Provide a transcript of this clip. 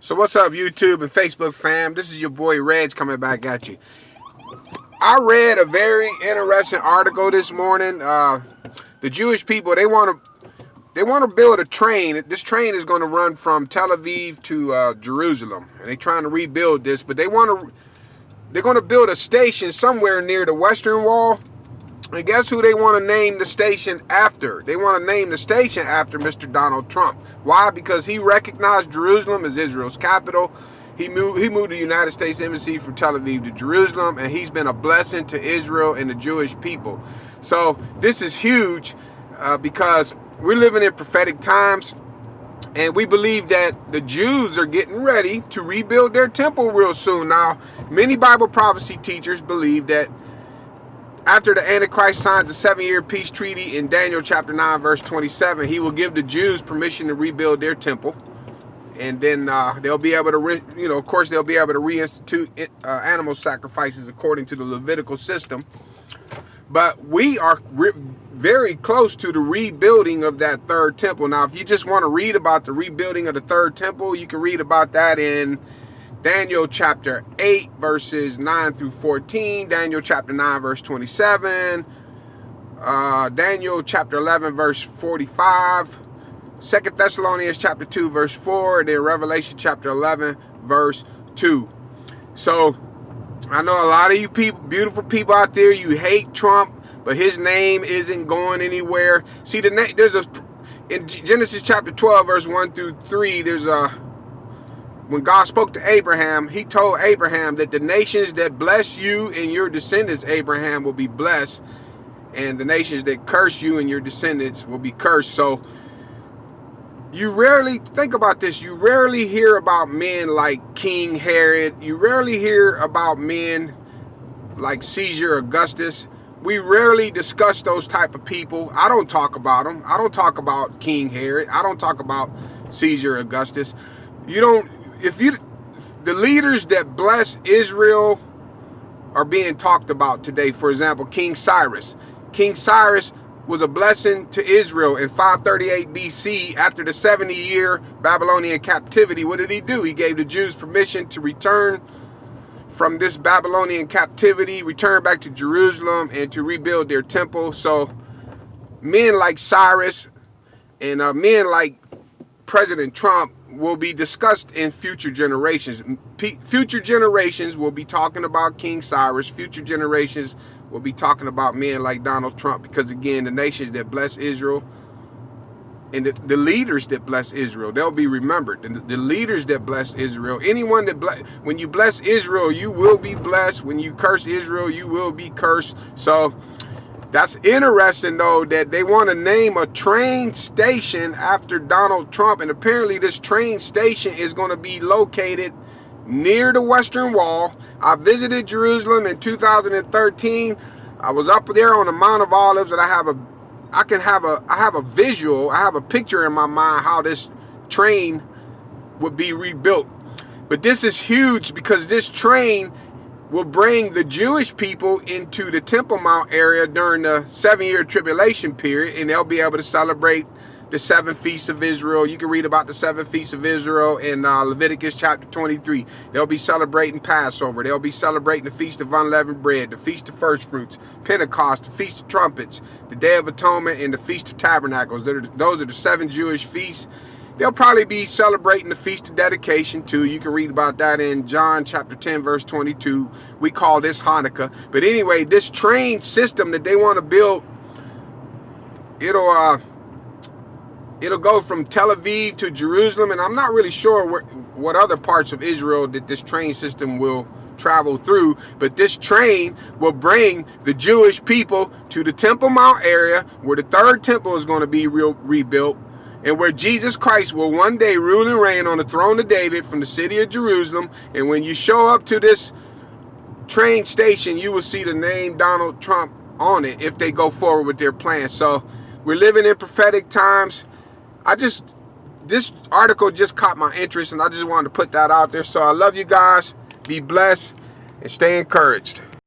So what's up, YouTube and Facebook fam? This is your boy Reg coming back at you. I read a very interesting article this morning. The Jewish people, they want to build a train. This train is going to run from Tel Aviv to Jerusalem, and they're trying to rebuild this. But they're going to build a station somewhere near the Western Wall. And guess who they want to name the station after? They want to name the station after Mr. Donald Trump. Why? Because he recognized Jerusalem as Israel's capital. He moved the United States Embassy from Tel Aviv to Jerusalem, and he's been a blessing to Israel and the Jewish people. So this is huge because we're living in prophetic times, and we believe that the Jews are getting ready to rebuild their temple real soon. Now, many Bible prophecy teachers believe that after the Antichrist signs a 7-year peace treaty in Daniel chapter 9 verse 27, he will give the Jews permission to rebuild their temple, and then they'll be able to, of course, they'll be able to reinstitute animal sacrifices according to the Levitical system. But we are very close to the rebuilding of that third temple. Now, if you just want to read about the rebuilding of the third temple, you can read about that in Daniel chapter 8 verses 9 through 14, Daniel chapter 9 verse 27, Daniel chapter 11 verse 45, 2 Thessalonians chapter 2 verse 4, and then Revelation chapter 11 verse 2. So I know a lot of you people, beautiful people out there, you hate Trump, but his name isn't going anywhere. See, in Genesis chapter 12 verse 1 through 3, when God spoke to Abraham, he told Abraham that the nations that bless you and your descendants, Abraham, will be blessed, and the nations that curse you and your descendants will be cursed. So you rarely, think about this, you rarely hear about men like King Herod. You rarely hear about men like Caesar Augustus. We rarely discuss those type of people. I don't talk about them. I don't talk about King Herod. I don't talk about Caesar Augustus. The leaders that bless Israel are being talked about today. For example, King Cyrus. King Cyrus was a blessing to Israel in 538 BC after the 70-year Babylonian captivity. What did he do? He gave the Jews permission to return from this Babylonian captivity, return back to Jerusalem, and to rebuild their temple. So men like Cyrus and men like President Trump will be discussed in future generations. Future generations will be talking about King Cyrus. Future generations will be talking about men like Donald Trump, because again, the nations that bless Israel and the leaders that bless Israel, they'll be remembered. The leaders that bless Israel, anyone that when you bless Israel, you will be blessed. When you curse Israel, you will be cursed. So that's interesting, though, that they want to name a train station after Donald Trump. And apparently this train station is going to be located near the Western Wall. I visited Jerusalem in 2013. I was up there on the Mount of Olives, and I have a visual, I have a picture in my mind how this train would be rebuilt. But this is huge because this train will bring the Jewish people into the Temple Mount area during the 7-year tribulation period, and they'll be able to celebrate the 7 feasts of Israel. You can read about the 7 feasts of Israel in Leviticus chapter 23. They'll be celebrating Passover. They'll be celebrating the Feast of Unleavened Bread, the Feast of First Fruits, Pentecost, the Feast of Trumpets, the Day of Atonement, and the Feast of Tabernacles. Those are the 7 Jewish feasts. They'll probably be celebrating the Feast of Dedication too. You can read about that in John chapter 10 verse 22. We call this Hanukkah. But anyway, this train system that they want to build, it'll go from Tel Aviv to Jerusalem, and I'm not really sure what other parts of Israel that this train system will travel through, but this train will bring the Jewish people to the Temple Mount area where the third temple is going to be rebuilt, and where Jesus Christ will one day rule and reign on the throne of David from the city of Jerusalem. And when you show up to this train station, you will see the name Donald Trump on it if they go forward with their plan. So we're living in prophetic times. This article just caught my interest, and I just wanted to put that out there. So I love you guys. Be blessed and stay encouraged.